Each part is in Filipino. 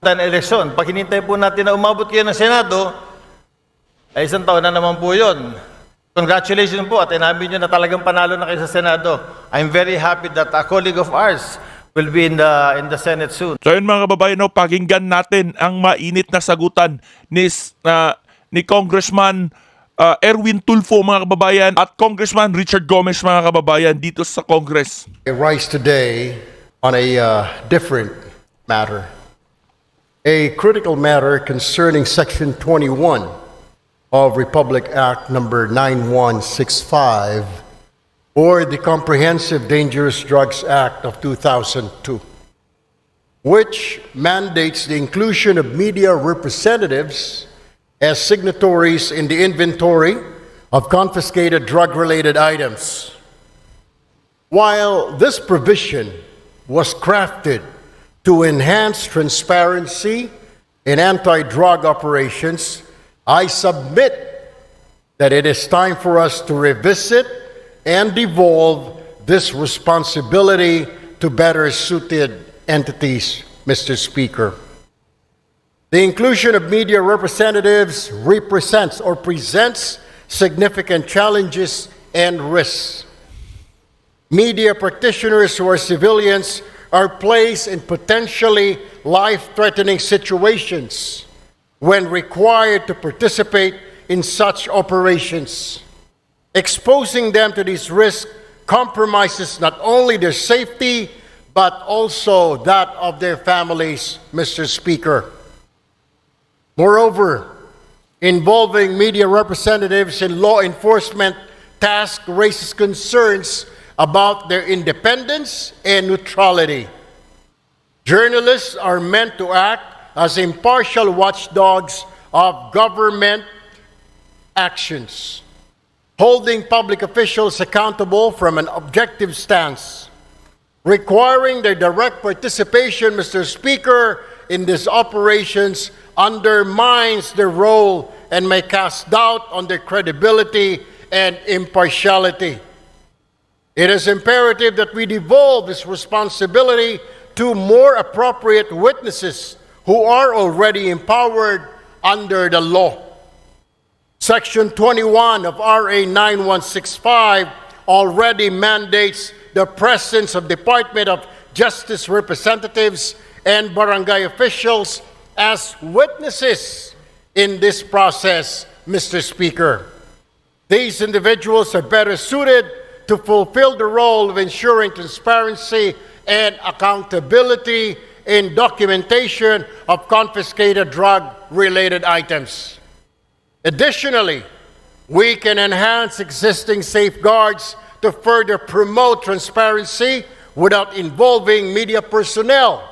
eleksyon. Pag hinintay po natin na umabot kayo ng Senado, ay isang taon na naman po yun. Congratulations po at inamin nyo na talagang panalo na kayo sa Senado. I'm very happy that a colleague of ours will be in the Senate soon. So yun mga kababayan, no, pakinggan natin ang mainit na sagutan ni Congressman Erwin Tulfo mga kababayan at Congressman Richard Gomez mga kababayan dito sa Congress. I rise today on a different matter, a critical matter concerning Section 21 of Republic Act number 9165, or the Comprehensive Dangerous Drugs Act of 2002, which mandates the inclusion of media representatives as signatories in the inventory of confiscated drug-related items. While this provision was crafted to enhance transparency in anti-drug operations, I submit that it is time for us to revisit and devolve this responsibility to better suited entities, Mr. Speaker. The inclusion of media representatives represents or presents significant challenges and risks. Media practitioners who are civilians are placed in potentially life-threatening situations when required to participate in such operations. Exposing them to these risks compromises not only their safety, but also that of their families, Mr. Speaker. Moreover, involving media representatives in law enforcement tasks raises concerns about their independence and neutrality. Journalists are meant to act as impartial watchdogs of government actions, holding public officials accountable from an objective stance. Requiring their direct participation, Mr. Speaker, in these operations undermines their role and may cast doubt on their credibility and impartiality. It is imperative that we devolve this responsibility to more appropriate witnesses who are already empowered under the law. Section 21 of RA 9165 already mandates the presence of Department of Justice representatives and barangay officials as witnesses in this process, Mr. Speaker. These individuals are better suited to fulfill the role of ensuring transparency and accountability in documentation of confiscated drug-related items. Additionally, we can enhance existing safeguards to further promote transparency without involving media personnel.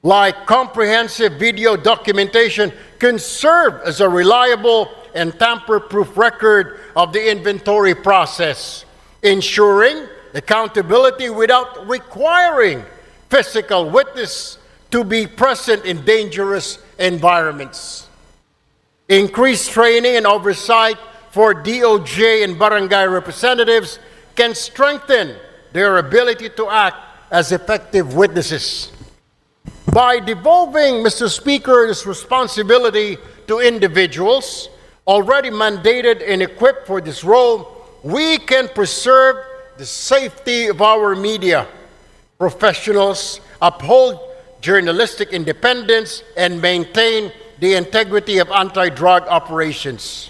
Like comprehensive video documentation can serve as a reliable and tamper-proof record of the inventory process, ensuring accountability without requiring physical witness to be present in dangerous environments. Increased training and oversight for DOJ and barangay representatives can strengthen their ability to act as effective witnesses. By devolving, Mr. Speaker, this responsibility to individuals already mandated and equipped for this role, we can preserve the safety of our media professionals, uphold journalistic independence, and maintain the integrity of anti-drug operations.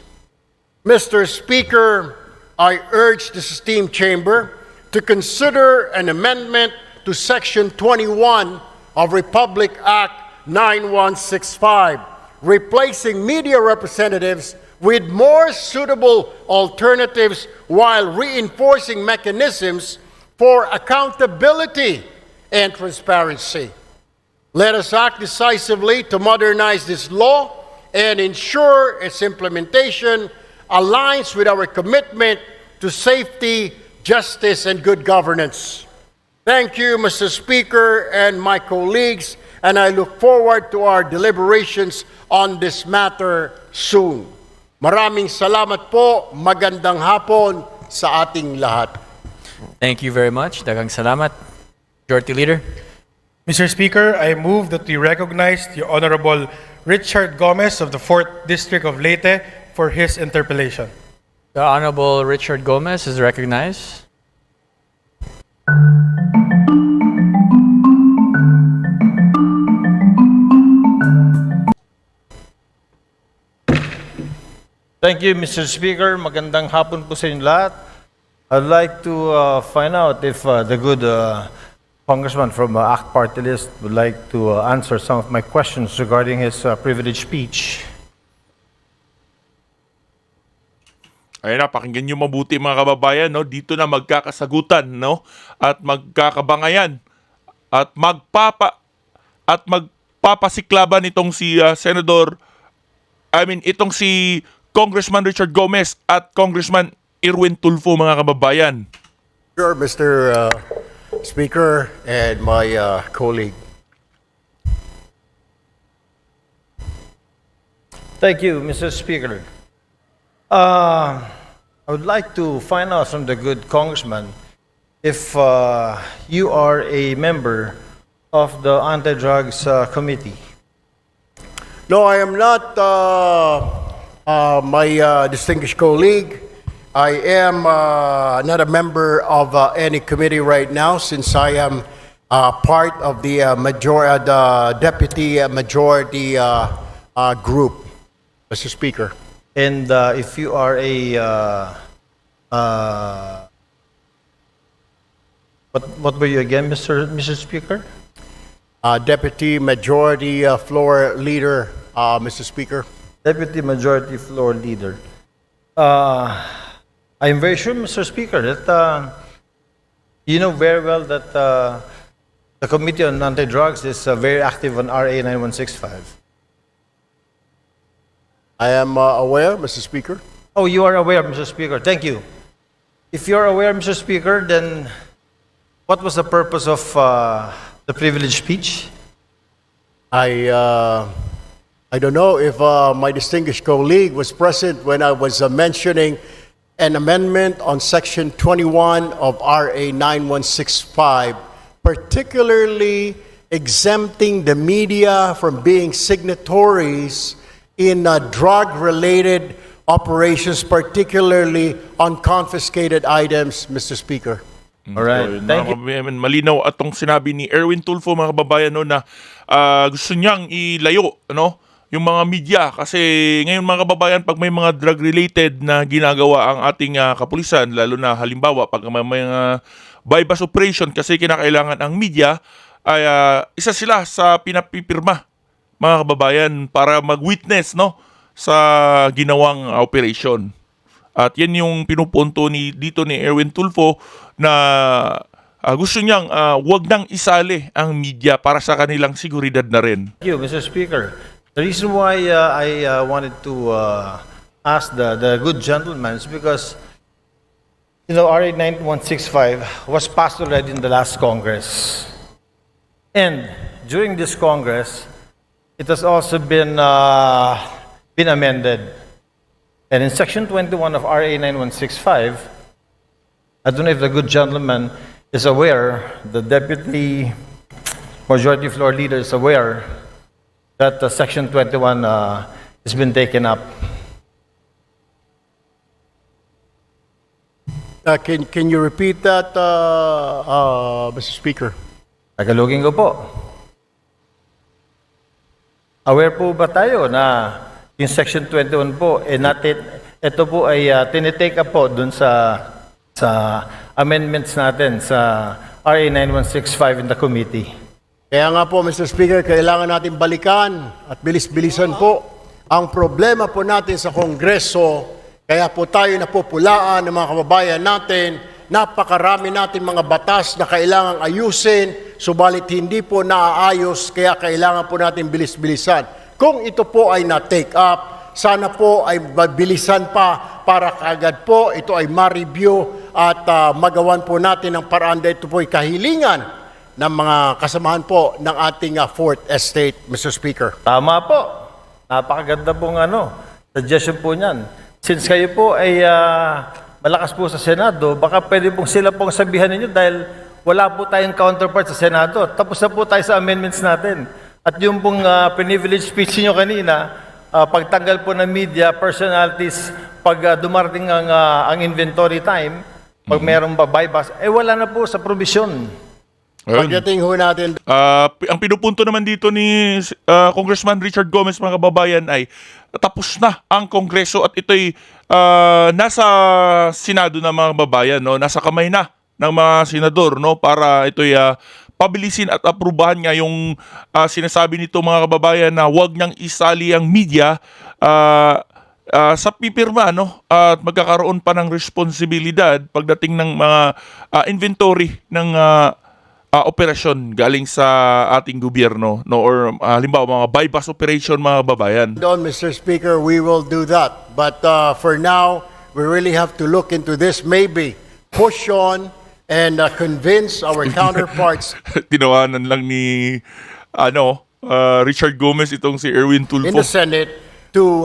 Mr. Speaker, I urge this esteemed chamber to consider an amendment to Section 21 of Republic Act 9165, replacing media representatives with more suitable alternatives while reinforcing mechanisms for accountability and transparency. Let us act decisively to modernize this law and ensure its implementation aligns with our commitment to safety, justice, and good governance. Thank you, Mr. Speaker and my colleagues, and I look forward to our deliberations on this matter soon. Maraming salamat po, magandang hapon sa ating lahat. Thank you very much. Daghang salamat. Majority Leader. Mr. Speaker, I move that we recognize the Honorable Richard Gomez of the 4th District of Leyte for his interpellation. The Honorable Richard Gomez is recognized. Thank you, Mr. Speaker. Magandang hapon po sa inyo lahat. I'd like to find out if the good congressman from ACT Party List would like to answer some of my questions regarding his privileged speech. Ayun na, pakinggan nyo mabuti mga kababayan, no? Dito na magkakasagutan, no? At magkakabangayan at magpapasiklaban itong si itong si Congressman Richard Gomez at Congressman Erwin Tulfo, mga kababayan. Sure, Mr. Speaker and my colleague. Thank you, Mr. Speaker. I would like to find out from the good congressman if you are a member of the Anti-Drugs Committee. No, I am not, my distinguished colleague. I am not a member of any committee right now since I am part of the deputy majority group, Mr. Speaker. And if you are what were you again, Mr. Speaker? Deputy Majority Floor Leader, Mr. Speaker. Deputy Majority Floor Leader. I'm very sure, Mr. Speaker, that you know very well that the Committee on Anti-Drugs is very active on RA 9165. I am aware, Mr. Speaker. Oh, you are aware, Mr. Speaker. Thank you. If you're aware, Mr. Speaker, then what was the purpose of the privileged speech? I don't know if my distinguished colleague was present when I was mentioning an amendment on Section 21 of RA 9165, particularly exempting the media from being signatories in drug-related operations, particularly on confiscated items, Mr. Speaker. All right. So, Thank you. malinaw atong sinabi ni Erwin Tulfo, mga kababayan, no, na gusto niyang ilayo, no, yung mga media, kasi ngayon, mga kababayan, pag may mga drug-related na ginagawa ang ating kapulisan, lalo na halimbawa pag may mga bypass operation, kasi kinakailangan ang media, ay isa sila sa pinapipirma, mga kababayan, para mag-witness, no, sa ginawang operation. At yan yung pinupunto dito ni Erwin Tulfo na gusto niyang wag nang isali ang media para sa kanilang seguridad na rin. Thank you, Mr. Speaker. The reason why I wanted to ask the good gentleman is because, you know, RA 9165 was passed already in the last Congress. And during this Congress, it has also been amended. And in Section 21 of RA 9165, I don't know if the good gentleman is aware, the Deputy Majority Floor Leader is aware that Section 21 has been taken up. Can you repeat that, Mr. Speaker? Tagalogin ko po. Aware po ba tayo na yung Section 21 po, ito po ay tinitake up po dun sa amendments natin sa RA 9165 in the committee. Kaya nga po, Mr. Speaker, kailangan natin balikan at bilis-bilisan po ang problema po natin sa Kongreso. Kaya po tayo napupulaan ng mga kababayan natin. Napakarami natin mga batas na kailangang ayusin, subalit hindi po naaayos, kaya kailangan po natin bilis-bilisan. Kung ito po ay na-take up, sana po ay mabilisan pa para kaagad po ito ay ma-review at magawan po natin ang paraan dahil ito po ay kahilingan ng mga kasamahan po ng ating Fourth Estate, Mr. Speaker. Tama po. Napakaganda pong suggestion po niyan. Since kayo po ay malakas po sa Senado, baka pwede pong sila pong sabihan ninyo dahil wala po tayong counterpart sa Senado. Tapos na po tayo sa amendments natin. At yung pong privilege speech niyo kanina, pagtanggal po ng media, personalities, pag dumarating ang inventory time, pag mayroong bypass, wala na po sa provision. Ayun. Pagdating ho natin Ang pinupunto naman dito ni Congressman Richard Gomez, mga kababayan, ay tapos na ang Kongreso at ito'y nasa Senado na, mga kababayan, no? Nasa kamay na ng mga senador, no? Para ito'y pabilisin at aprubahan nga yung sinasabi nito, mga kababayan, na huwag niyang isali ang media sa pipirma, no? At magkakaroon pa ng responsibilidad pagdating ng mga inventory ng operasyon galing sa ating gobyerno, no? Or halimbawa mga bypass operation, mga kababayan. doon, Mr. Speaker, we will do that. But for now, we really have to look into this, maybe push on and convince our counterparts Tinawanan lang ni Richard Gomez itong si Erwin in Tulfo. the Senate to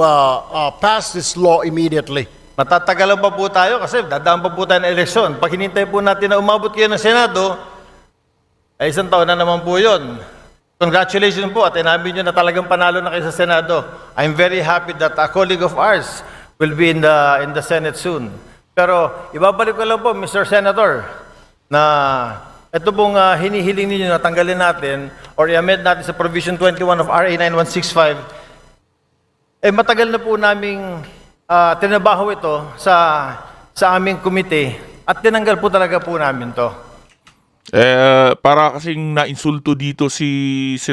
pass this law immediately. Matatagalan pa po tayo kasi dadaan pa po tayo ng eleksyon. Pag hinintay po natin na umabot kayo ng Senado, ay isang taon na naman po yun. Congratulations po at inamin nyo na talagang panalo na kayo sa Senado. I'm very happy that a colleague of ours will be in the Senate soon. Pero ibabalik ko lang po, Mr. Senator, na ito pong hinihiling ninyo na tanggalin natin or i-amend natin sa Provision 21 of RA 9165, matagal na po naming tinabaho ito sa aming komite at tinanggal po talaga po namin to. Para kasing na-insulto dito si si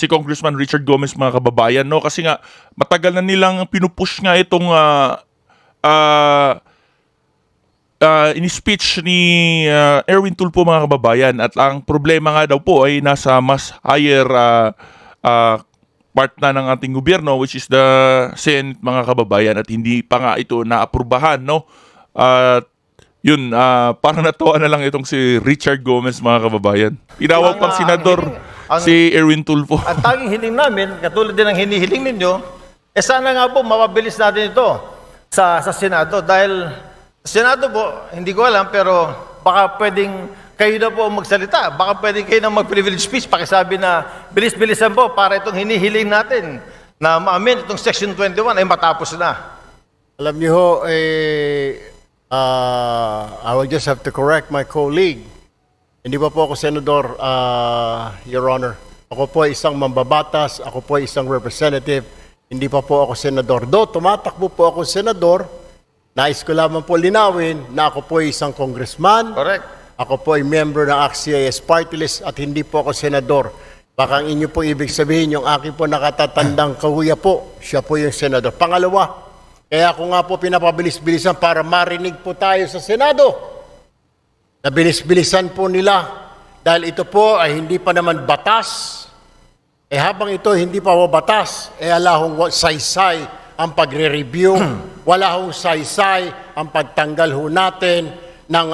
Congressman Richard Gomez, mga kababayan, no? Kasi nga matagal na nilang pinupush nga itong in-speech ni Erwin Tulfo, mga kababayan, at ang problema nga daw po ay nasa mas higher part na ng ating gobyerno, which is the Senate, mga kababayan, at hindi pa nga ito naaprubahan, no? Yun, parang natawa na lang itong si Richard Gomez, mga kababayan. Tinawag pang senador si Erwin Tulfo. Ang tanging hiling namin, katulad din ng hinihiling ninyo, sana nga po mapabilis natin ito sa Senado. Dahil sa Senado po, hindi ko alam, pero baka pwedeng kayo na po ang magsalita. Baka pwedeng kayo na mag-privilege speech, pakisabi na bilis-bilisan po para itong hinihiling natin na ma-amend itong Section 21 ay matapos na. Alam niyo ho, I will just have to correct my colleague. Hindi pa po ako senador, Your Honor. Ako po ay isang mambabatas, ako po ay isang representative, hindi pa po ako senador. Do, tumatakbo po ako senador, nais ko lamang po linawin na ako po ay isang congressman. Correct. Ako po ay member ng ACT-CIS party list at hindi po ako senador. Baka ang inyo po ibig sabihin, yung aking po nakatatandang kahuya po, siya po yung senador. Pangalawa, kaya ako nga po pinapabilis-bilisan para marinig po tayo sa Senado. Nabilis-bilisan po nila dahil ito po ay hindi pa naman batas. Habang ito hindi pa batas, ala hong saysay ang pagre-review, wala hong saysay ang pagtanggal ho natin ng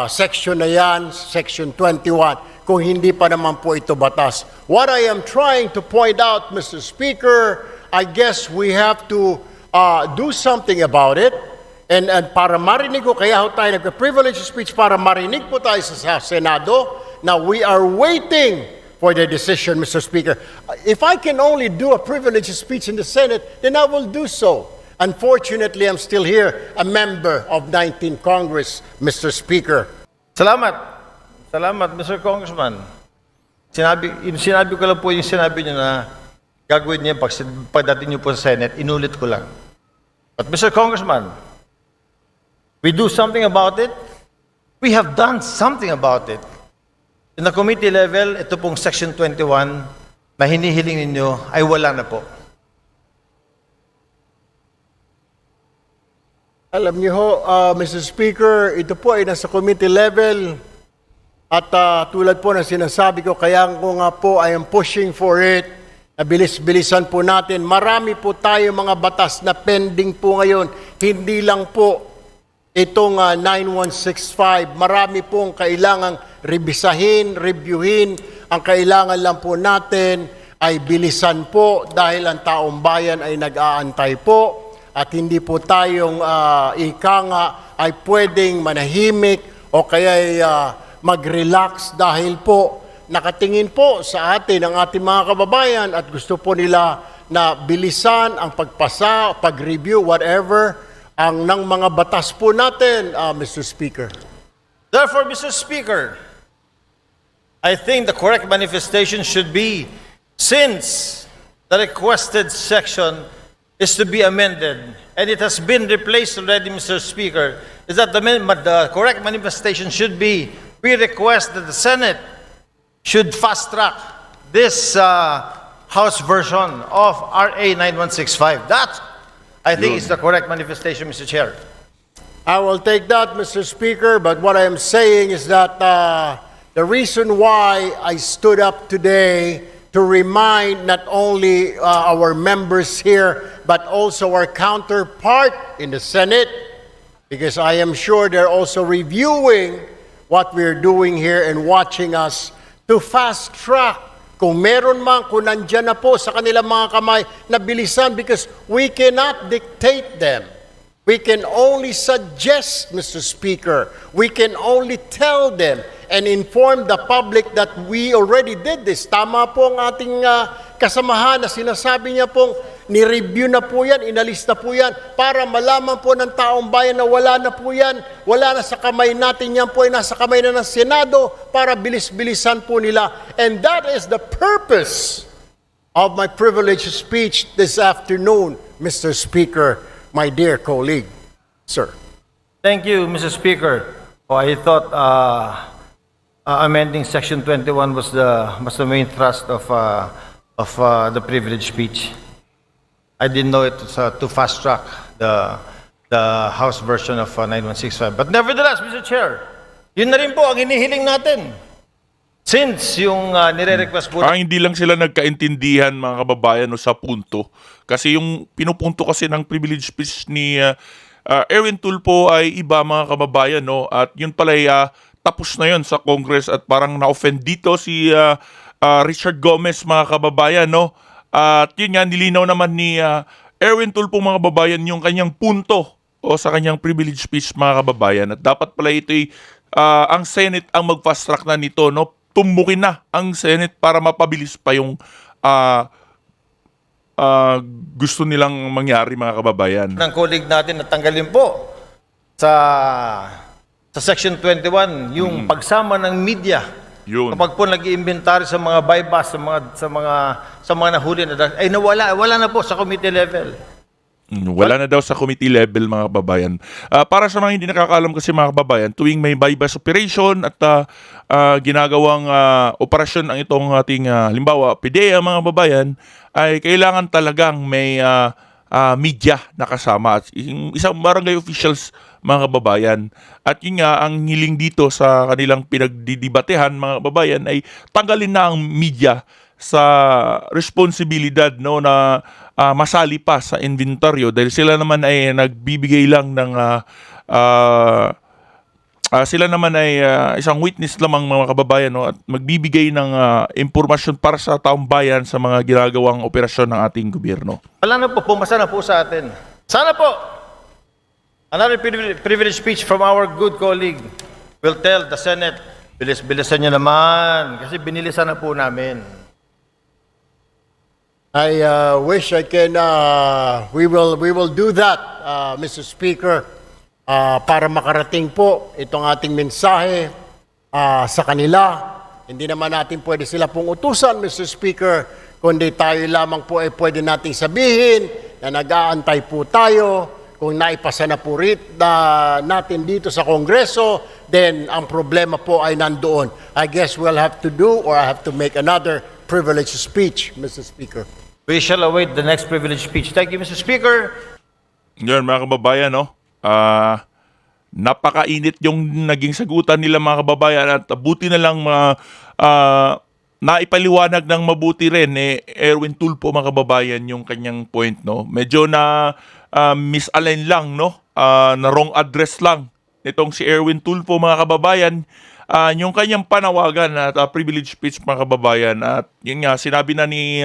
section na yan, Section 21, kung hindi pa naman po ito batas. What I am trying to point out, Mr. Speaker, I guess we have to do something about it. And para marinig ko, kaya ho tayo nagka-privilege speech para marinig po tayo sa Senado. Now, we are waiting for the decision, Mr. Speaker. If I can only do a privilege speech in the Senate, then I will do so. Unfortunately, I'm still here, a member of 19th Congress, Mr. Speaker. Salamat. Salamat, Mr. Congressman. Sinabi ko lang po yung sinabi niyo na gagawin niya pagdating niyo po sa Senate, inulit ko lang. But Mr. Congressman, we do something about it. We have done something about it. In the committee level, ito pong Section 21 na hinihiling ninyo ay wala na po. Alam niyo ho, Mr. Speaker, ito po ay nasa committee level at tulad po na sinasabi ko, kaya ko nga po I am pushing for it. Bilis-bilisan po natin. Marami po tayo mga batas na pending po ngayon. Hindi lang po itong 9165. Marami pong kailangang reviewin. Ang kailangan lang po natin ay bilisan po dahil ang taong bayan ay nag-aantay po at hindi po tayong ika nga ay pwedeng manahimik o kaya mag-relax dahil po nakatingin po sa atin ang ating mga kababayan at gusto po nila na bilisan ang pagpasa, pag-review, whatever, ang ng mga batas po natin, Mr. Speaker. Therefore, Mr. Speaker, I think the correct manifestation should be, since the requested section is to be amended, and it has been replaced already, Mr. Speaker, is that the correct manifestation should be, we request that the Senate should fast-track this House version of RA 9165. That, I think, is the correct manifestation, Mr. Chair. I will take that, Mr. Speaker, but what I am saying is that the reason why I stood up today to remind not only our members here, but also our counterpart in the Senate, because I am sure they're also reviewing what we're doing here and watching us to fast track. Kung meron man, kung nandyan na po sa kanilang mga kamay, na bilisan, because we cannot dictate them. We can only suggest, Mr. Speaker. We can only tell them and inform the public that we already did this. Tama po ang ating kasamahan na sinasabi niya pong ni-review na po yan, inalis na po yan, para malaman po ng taong bayan na wala na po yan, wala na sa kamay natin, yan po ay nasa kamay na ng Senado para bilis-bilisan po nila. And that is the purpose of my privileged speech this afternoon, Mr. Speaker, my dear colleague. Sir. Thank you, Mr. Speaker. Oh, I thought amending Section 21 was the main thrust of the privilege speech. I didn't know it was to fast track the House version of 9165. But nevertheless, Mr. Chair, yun na rin po ang hinihiling natin. Since yung nire-request po Hindi lang sila nagkaintindihan, mga kababayan, no, sa punto. Kasi yung pinupunto kasi ng privilege speech ni Erwin Tulfo ay iba, mga kababayan, no? At yun pala ay tapos na yun sa Congress at parang na-offend dito si Richard Gomez, mga kababayan, no? At yun nga, nilinaw naman ni Erwin Tulfo, mga kababayan, yung kanyang punto o sa kanyang privilege speech, mga kababayan. At dapat pala ito'y ang Senate ang mag-fast track na nito, no? Tumbukin na ang Senate para mapabilis pa yung gusto nilang mangyari, mga kababayan. ng colleague natin na tanggalin po sa Section 21 yung pagsama ng media. Yun. Kapag po nag-iimbentary sa mga bypass, sa mga nahuli na drugs, ay wala na po sa committee level. Wala na daw sa committee level, mga kababayan. Para sa mga hindi nakakaalam kasi, mga kababayan, tuwing may bypass operation at ginagawang operasyon ang itong ating halimbawa PDEA, mga kababayan, ay kailangan talagang may media na kasama at isang barangay officials, mga kababayan. At yun nga, ang hiling dito sa kanilang pinagdidibatehan, mga kababayan, ay tanggalin na ang media sa responsibilidad, no, na masali pa sa inventaryo dahil sila naman ay nagbibigay lang ng sila naman ay isang witness lamang, mga kababayan, no, at magbibigay ng impormasyon para sa taong bayan sa mga ginagawang operasyon ng ating gobyerno. Wala na po, pumasa na po sa atin. Sana po, another privilege speech from our good colleague will tell the Senate, bilis-bilisan nyo naman, kasi binilisan na po namin. I wish I can, we will do that, Mr. Speaker, para makarating po itong ating mensahe sa kanila. Hindi naman natin pwede sila pong utusan, Mr. Speaker, kundi tayo lamang po ay pwede nating sabihin na nag-aantay po tayo. Kung naipasa na po natin dito sa Kongreso, then ang problema po ay nandoon. I guess we'll have to do or I have to make another privileged speech, Mr. Speaker. We shall await the next privilege speech. Thank you, Mr. Speaker. Yan, mga kababayan, no? Napakainit yung naging sagutan nila, mga kababayan, at buti na lang naipaliwanag ng mabuti rin Erwin Tulfo, mga kababayan, yung kanyang point, no? Medyo na misalign lang, no? Na wrong address lang nitong si Erwin Tulfo, mga kababayan, yung kanyang panawagan at privilege speech, mga kababayan. At yun nga, sinabi na ni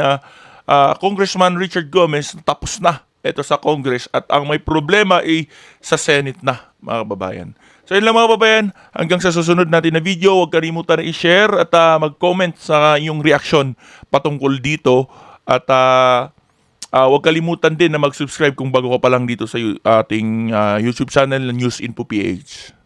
Congressman Richard Gomez, tapos na ito sa Congress at ang may problema ay sa Senate na, mga kababayan. So yun lang mga kababayan, hanggang sa susunod natin na video, huwag kalimutan na i-share at mag-comment sa iyong reaksyon patungkol dito. At huwag kalimutan din na mag-subscribe kung bago ka pa lang dito sa ating YouTube channel na News Info PH.